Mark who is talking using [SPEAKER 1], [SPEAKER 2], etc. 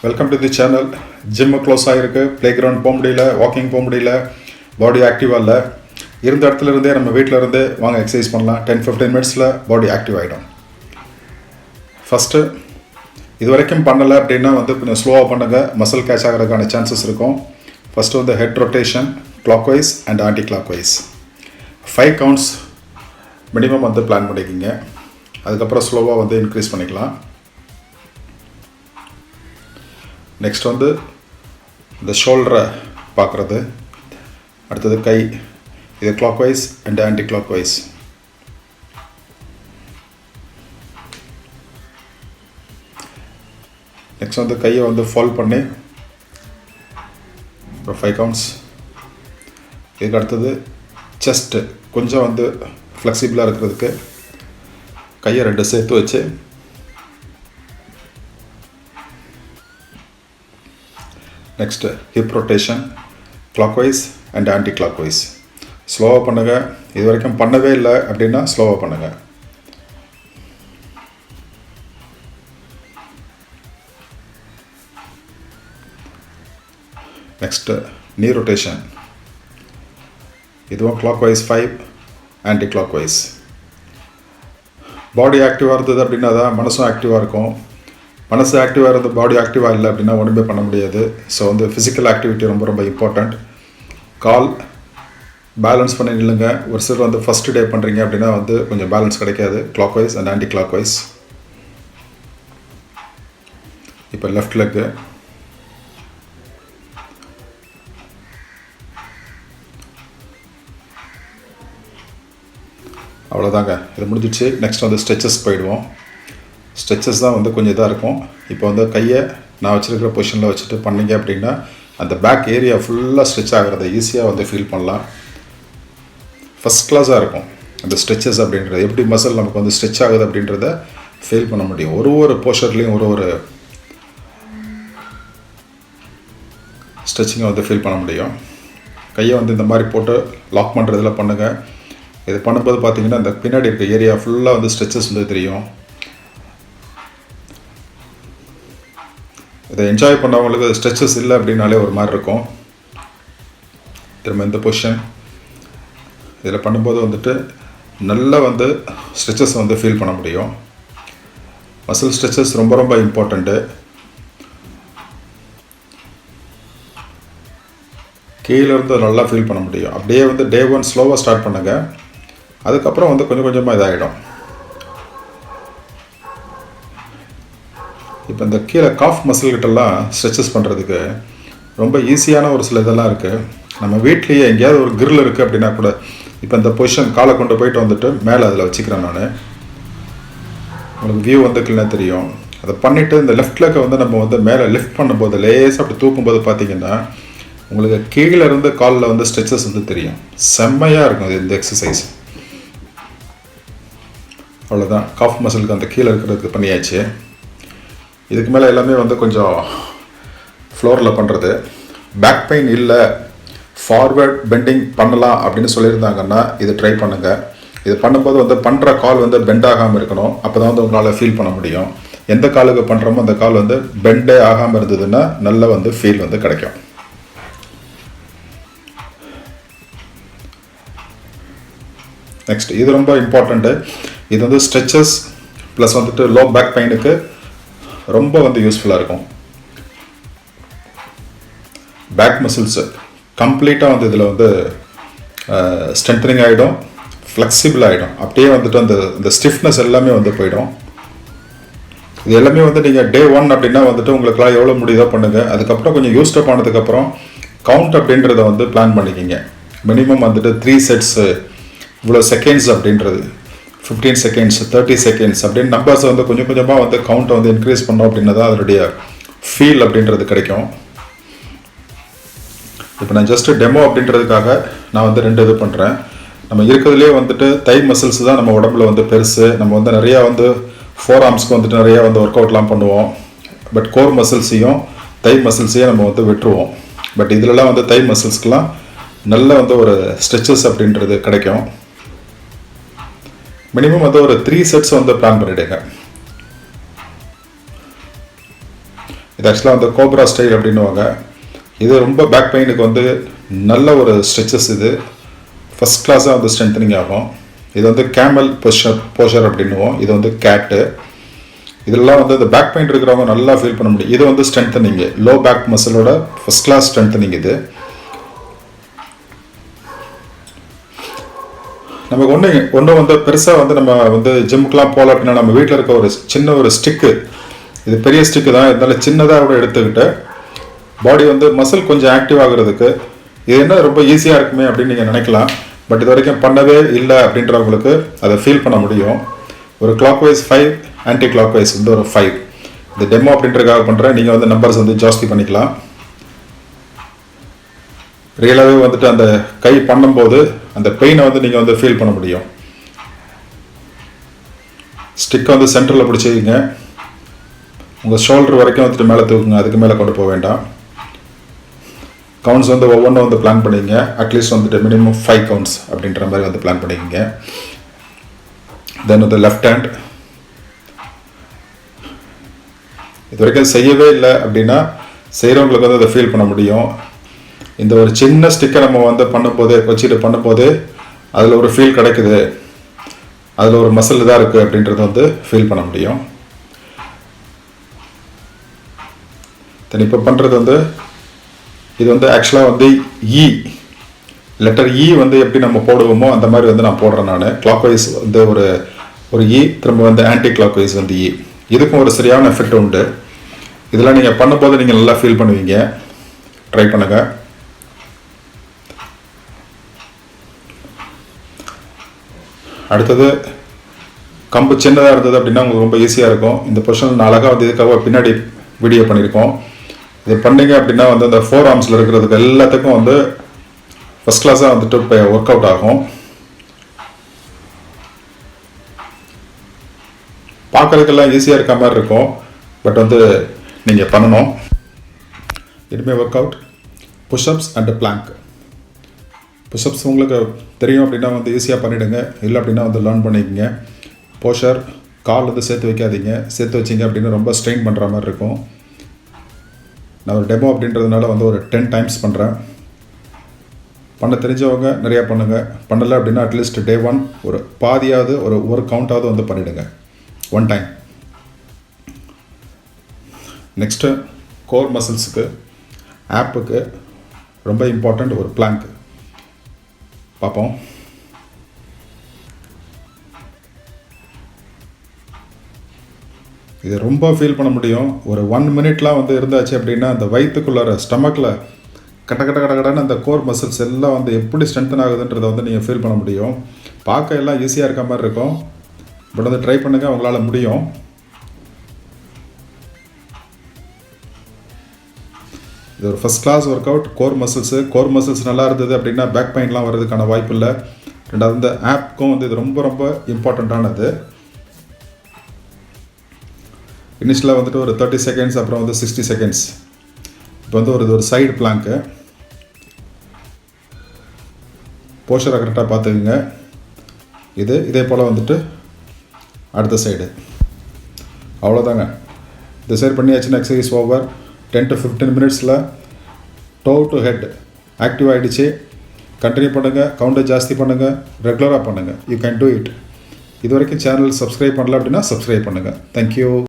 [SPEAKER 1] Welcome to the channel. Gym close ஆகிருக்கு, play ground போக முடியல, வாக்கிங் போக முடியல, பாடி ஆக்டிவாக இல்லை. இருந்த இடத்துல இருந்தே நம்ம வீட்டில் இருந்தே வாங்க எக்ஸசைஸ் பண்ணலாம். 10-15 மினிட்ஸில் பாடி ஆக்டிவ் ஆகிடும். ஃபஸ்ட்டு இது வரைக்கும் பண்ணலை அப்படின்னா கொஞ்சம் ஸ்லோவாக பண்ணுங்கள். மசில் கேட்ச் ஆகிறதுக்கான சான்சஸ் இருக்கும். First head rotation clockwise and anti clock wise 5 counts minimum plan பண்ணிக்கிங்க. அதுக்கப்புறம் ஸ்லோவாக இன்க்ரீஸ் பண்ணிக்கலாம். நெக்ஸ்ட் இந்த ஷோல்டரை பார்க்குறது. அடுத்தது கை, இது clockwise and anticlockwise. Next கையை ஃபால் பண்ணி ஒரு 5 கவுண்ட்ஸ். இதுக்கு அடுத்தது செஸ்ட்டு கொஞ்சம் ஃப்ளெக்சிபிளாக இருக்கிறதுக்கு கையை 2 சேர்த்து வச்சு next hip rotation clockwise and anticlockwise. ஸ்லோவாக பண்ணுங்கள். இது வரைக்கும் பண்ணவே இல்லை அப்படின்னா ஸ்லோவாக பண்ணுங்கள். Next knee rotation. இதுவும் clock wise 5, anticlockwise. Body ஆக்டிவாக இருந்தது அப்படின்னா தான் மனசும் ஆக்டிவாக இருக்கும். மனசு ஆக்டிவாக இருந்து பாடி ஆக்டிவாக இல்லை அப்படின்னா ஒன்றுமே பண்ண முடியாது. ஸோ ஃபிசிக்கல் ஆக்டிவிட்டி ரொம்ப ரொம்ப இம்பார்ட்டண்ட். கால் பேலன்ஸ் பண்ணி நில்லுங்க. ஒரு சிலர் ஃபஸ்ட்டு டே பண்ணுறீங்க அப்படின்னா கொஞ்சம் பேலன்ஸ் கிடைக்காது. Clockwise and anticlockwise. இப்போ லெஃப்ட் லெக்கு, அவ்வளோதாங்க. இது முடிஞ்சிடுச்சு. நெக்ஸ்ட் ஸ்ட்ரெச்சஸ் போயிடுவோம். ஸ்ட்ரெச்சஸ் தான் கொஞ்சம் இதாக இருக்கும். இப்போ கையை நான் வச்சுருக்கிற பொசிஷனில் வச்சுட்டு பண்ணிங்க அப்படின்னா அந்த பேக் ஏரியா ஃபுல்லாக ஸ்ட்ரெச் ஆகிறத ஈஸியாக ஃபீல் பண்ணலாம். ஃபஸ்ட் கிளாஸாக இருக்கும் அந்த ஸ்ட்ரெச்சஸ் அப்படின்றது. எப்படி மசில் நமக்கு ஸ்ட்ரெச் ஆகுது அப்படின்றத ஃபீல் பண்ண முடியும். ஒரு போஸ்டர்லேயும் ஒரு ஸ்ட்ரெச்சிங்கை ஃபீல் பண்ண முடியும். கையை இந்த மாதிரி போட்டு லாக் பண்ணுறதுல பண்ணுங்கள். இது பண்ணும்போது பார்த்தீங்கன்னா இந்த பின்னாடி இருக்க ஏரியா ஃபுல்லாக ஸ்ட்ரெச்சஸ் தெரியும். இதை என்ஜாய் பண்ணவங்களுக்கு ஸ்ட்ரெச்சஸ் இல்லை அப்படின்னாலே ஒரு மாதிரி இருக்கும். திரும்ப இந்த பொசிஷன் இதில் பண்ணும்போது நல்லா ஸ்ட்ரெச்சஸ் ஃபீல் பண்ண முடியும். மசில் ஸ்ட்ரெச்சஸ் ரொம்ப ரொம்ப இம்பார்ட்டண்ட்டு. கீழேருந்து நல்லா ஃபீல் பண்ண முடியும். அப்படியே டே 1 ஸ்லோவாக ஸ்டார்ட் பண்ணுங்கள். அதுக்கப்புறம் கொஞ்சம் கொஞ்சமாக இதாகிடும். இப்போ இந்த கீழே காஃப் மசில்கிட்டலாம் ஸ்ட்ரெச்சஸ் பண்ணுறதுக்கு ரொம்ப ஈஸியான ஒரு சில இதெல்லாம் இருக்குது. நம்ம வீட்லேயே எங்கேயாவது ஒரு கிரில் இருக்குது அப்படின்னா கூட இப்போ இந்த பொசிஷன் காலை கொண்டு போயிட்டு மேலே அதில் வச்சுக்கிறேன் நான். உங்களுக்கு வியூ கிளீனாக தெரியும். அதை பண்ணிவிட்டு இந்த லெஃப்ட் லெக்கை நம்ம மேலே லிஃப்ட் பண்ணும்போது லேசாக அப்படி தூக்கும்போது பார்த்தீங்கன்னா உங்களுக்கு கீழே இருந்து காலில் ஸ்ட்ரெச்சஸ் தெரியும். செம்மையாக இருக்கும் இந்த எக்ஸசைஸ். அவ்வளோதான். காஃப் மசிலுக்கு அந்த கீழே இருக்கிறதுக்கு பண்ணியாச்சு. இதுக்கு மேலே எல்லாமே கொஞ்சம் ஃப்ளோரில் பண்ணுறது. பேக் பெயின் இல்லை, ஃபார்வேர்ட் பெண்டிங் பண்ணலாம் அப்படின்னு சொல்லியிருந்தாங்கன்னா இது ட்ரை பண்ணுங்கள். இது பண்ணும்போது பண்ணுற கால் பெண்ட் ஆகாமல் இருக்கணும். அப்போ தான் உங்களால் ஃபீல் பண்ண முடியும். எந்த காலுக்கு பண்ணுறோமோ அந்த கால் பெண்டே ஆகாமல் இருந்ததுன்னா நல்ல ஃபீல் கிடைக்கும். நெக்ஸ்ட் இது ரொம்ப இம்பார்ட்டண்ட்டு. இது ஸ்ட்ரெச்சஸ் ப்ளஸ் லோ பேக் பெயினுக்கு ரொம்ப யூஸ்ஃபுல்லாக இருக்கும். பேக் மசில்ஸு கம்ப்ளீட்டாக இதில் ஸ்ட்ரென்தனிங் ஆகிடும், ஃப்ளெக்சிபிள் ஆகிடும். அப்படியே அந்த ஸ்டிஃப்னஸ் எல்லாமே போயிடும். இது எல்லாமே நீங்கள் டே 1 அப்படின்னா உங்களுக்குலாம் எவ்வளோ முடியுதோ பண்ணுங்கள். அதுக்கப்புறம் கொஞ்சம் யூஸ்டப் ஆனதுக்கப்புறம் கவுண்ட் அப்படின்றத பிளான் பண்ணிக்கிங்க. மினிமம் 3 செட்ஸு, இவ்வளோ செகண்ட்ஸ் அப்படின்றது 15 செகண்ட்ஸ், 30 செகண்ட்ஸ் அப்படின்னு நம்பர்ஸ் கொஞ்சம் கொஞ்சமாக கவுண்ட்டை இன்க்ரீஸ் பண்ணோம் அப்படின்னா தான் அதனுடைய ஃபீல் அப்படின்றது கிடைக்கும். இப்போ நான் ஜஸ்ட்டு டெமோ அப்படின்றதுக்காக நான் 2 இது பண்ணுறேன். நம்ம இருக்கிறதுலே தை மசில்ஸ் தான் நம்ம உடம்புல பெருசு. நம்ம நிறையா ஃபோர் ஆர்ம்ஸ்க்கு நிறையா ஒர்க் அவுட்லாம் பண்ணுவோம். பட் கோர் மசில்ஸையும் தை மசில்ஸையும் நம்ம விட்டுருவோம். பட் இதிலலாம் தை மசில்ஸ்க்கெலாம் நல்ல ஒரு ஸ்ட்ரெச்சஸ் அப்படின்றது கிடைக்கும். மினிமம் ஒரு 3 செட்ஸ் பிளான் பண்ணிவிடுங்க. இது ஆக்சுவலாக வந்து கோப்ரா ஸ்டைல் அப்படின்னுவாங்க. இது ரொம்ப பேக் பெயினுக்கு வந்து நல்ல ஒரு ஸ்ட்ரெச்சஸ். இது ஃபஸ்ட் கிளாஸாக வந்து ஸ்ட்ரென்த்தனிங் ஆகும். இது வந்து கேமல் போஷர் அப்படின்னுவோம். இது வந்து கேட்டு. இதெல்லாம் வந்து இந்த பேக் பெயின் இருக்கிறவங்க நல்லா ஃபீல் பண்ண முடியும். இது வந்து ஸ்ட்ரென்த்தனிங்கு, லோ பேக் மசிலோட ஃபஸ்ட் கிளாஸ் ஸ்ட்ரென்த்தனிங். இது நமக்கு ஒன்று வந்து பெருசாக வந்து நம்ம வந்து ஜிம்முக்கெலாம் போகல அப்படின்னா நம்ம வீட்டில் இருக்க ஒரு சின்ன ஒரு ஸ்டிக்கு, இது பெரிய ஸ்டிக்கு தான் இருந்தாலும் சின்னதாக கூட எடுத்துக்கிட்டு பாடி வந்து மசில் கொஞ்சம் ஆக்டிவ் ஆகுறதுக்கு இது என்ன ரொம்ப ஈஸியாக இருக்குமே அப்படின்னு நீங்கள் நினைக்கலாம். பட் இது வரைக்கும் பண்ணவே இல்லை அப்படின்றவங்களுக்கு அதை ஃபீல் பண்ண முடியும். ஒரு clock wise 5, anticlockwise வந்து ஒரு 5. இது டெமோ அப்படின்றதுக்காக பண்ணுறேன். நீங்கள் வந்து நம்பர்ஸ் வந்து ஜாஸ்தி பண்ணிக்கலாம். ரியலாகவே வந்துட்டு அந்த கை பண்ணும்போது அந்த பெயினை வந்து நீங்கள் வந்து ஃபீல் பண்ண முடியும். ஸ்டிக்கை வந்து சென்டரில் பிடிச்சிக்கிங்க. உங்கள் ஷோல்டர் வரைக்கும் வந்துட்டு மேலே தூக்குங்க, அதுக்கு மேலே கொண்டு போக வேண்டாம். கவுண்ட்ஸ் வந்து ஒவ்வொன்றும் வந்து பிளான் பண்ணிக்கங்க. அட்லீஸ்ட் வந்துட்டு மினிமம் 5 கவுண்ட்ஸ் அப்படின்ற மாதிரி வந்து பிளான் பண்ணிக்கங்க. தென் வந்து லெஃப்ட் ஹேண்ட். இது வரைக்கும் செய்யவே இல்லை அப்படின்னா செய்கிறவங்களுக்கு வந்து அதை ஃபீல் பண்ண முடியும். இந்த ஒரு சின்ன ஸ்டிக்கை நம்ம வந்து பண்ணும்போது வச்சுட்டு பண்ணும்போது அதில் ஒரு ஃபீல் கிடைக்குது, அதில் ஒரு மசில் தான் இருக்குது அப்படின்றத வந்து ஃபீல் பண்ண முடியும். தென் இப்போ பண்ணுறது வந்து இது வந்து ஆக்சுவலாக வந்து லெட்டர் இ வந்து எப்படி நம்ம போடுவோமோ அந்த மாதிரி வந்து நான் போடுறேன். நான் கிளாக் வைஸ் வந்து ஒரு இ, திரும்ப வந்து ஆன்டி கிளாக் வைஸ் வந்து இ. இதுக்கும் ஒரு சரியான எஃபெக்ட் உண்டு. இதெல்லாம் நீங்கள் பண்ணும்போது நீங்கள் நல்லா ஃபீல் பண்ணுவீங்க. ட்ரை பண்ணுங்கள். அடுத்தது கம்பு சின்னதாக இருந்தது அப்படின்னா உங்களுக்கு ரொம்ப ஈஸியாக இருக்கும். இந்த பொசிஷன் அழகாக வந்து இதுக்காக பின்னாடி வீடியோ பண்ணியிருக்கோம். இது பண்ணிங்க அப்படின்னா வந்து அந்த 4 ஆர்ம்ஸில் இருக்கிறதுக்கு எல்லாத்துக்கும் வந்து ஃபஸ்ட் கிளாஸாக வந்துட்டு இப்போ ஒர்க் அவுட் ஆகும். பார்க்குறதுக்கெல்லாம் ஈஸியாக இருக்க மாதிரி இருக்கும், பட் வந்து நீங்கள் பண்ணணும். இனிமேல் workout push ups and plank. Push ups உங்களுக்கு தெரியும் அப்படின்னா வந்து ஈஸியாக பண்ணிவிடுங்க. இல்லை அப்படின்னா வந்து லேர்ன் பண்ணிக்கங்க. போஷர் கால் வந்து சேர்த்து வைக்காதீங்க. சேர்த்து வச்சிங்க அப்படின்னா ரொம்ப ஸ்ட்ரெயின் பண்ணுற மாதிரி இருக்கும். நான் ஒரு டெமோ அப்படின்றதுனால வந்து ஒரு 10 டைம்ஸ் பண்ணுறேன். பண்ண தெரிஞ்சவங்க நிறையா பண்ணுங்கள். பண்ணலை அப்படின்னா அட்லீஸ்ட் டே 1 ஒரு பாதியாவது ஒரு கவுண்டாவது வந்து பண்ணிவிடுங்க 1 டைம். நெக்ஸ்ட்டு கோர் மசில்ஸுக்கு ஆப்புக்கு ரொம்ப இம்பார்ட்டண்ட் ஒரு பிளாங்க் பார்ப்போம். இது ரொம்ப ஃபீல் பண்ண முடியும். ஒரு 1 மினிட்லாம் வந்து இருந்தாச்சு அப்படின்னா அந்த வயிற்றுக்குள்ளார ஸ்டமக்கில் கடன்னு அந்த கோர் மசில்ஸ் எல்லாம் வந்து எப்படி ஸ்ட்ரென்தன் ஆகுதுன்றதை வந்து நீங்கள் ஃபீல் பண்ண முடியும். பார்க்க எல்லாம் ஈஸியாக இருக்க மாதிரி இருக்கும், பட் வந்து ட்ரை பண்ணுங்கள், உங்களால் முடியும். இது ஒரு first class workout. Core muscles நல்லா இருந்தது அப்படின்னா பேக் பெயின்லாம் வர்றதுக்கான வாய்ப்பு இல்லை. ரெண்டாவது இந்த ஆப்புக்கும் வந்து இது ரொம்ப ரொம்ப இம்பார்ட்டண்ட்டானது. இனிஷியலாக வந்துட்டு ஒரு 30 செகண்ட்ஸ், அப்புறம் வந்து 60 செகண்ட்ஸ். இப்போ வந்து ஒரு சைடு பிளாங்க்கு. போஷரை கரெக்டாக பார்த்துக்குங்க. இதே போல் வந்துட்டு அடுத்த சைடு. அவ்வளோதாங்க. இந்த சைடு பண்ணியாச்சுன்னா எக்ஸசைஸ் ஓவர். 10 to 15 மினிட்ஸில் டோ டு ஹெட் ஆக்டிவ் ஆகிடுச்சு. கண்டினியூ பண்ணுங்கள், கவுண்டை ஜாஸ்தி பண்ணுங்கள், ரெகுலராக பண்ணுங்கள். You can do it. இது வரைக்கும் சேனல் சப்ஸ்கிரைப் பண்ணல அப்படின்னா சப்ஸ்கிரைப் பண்ணுங்கள். தேங்க்யூ.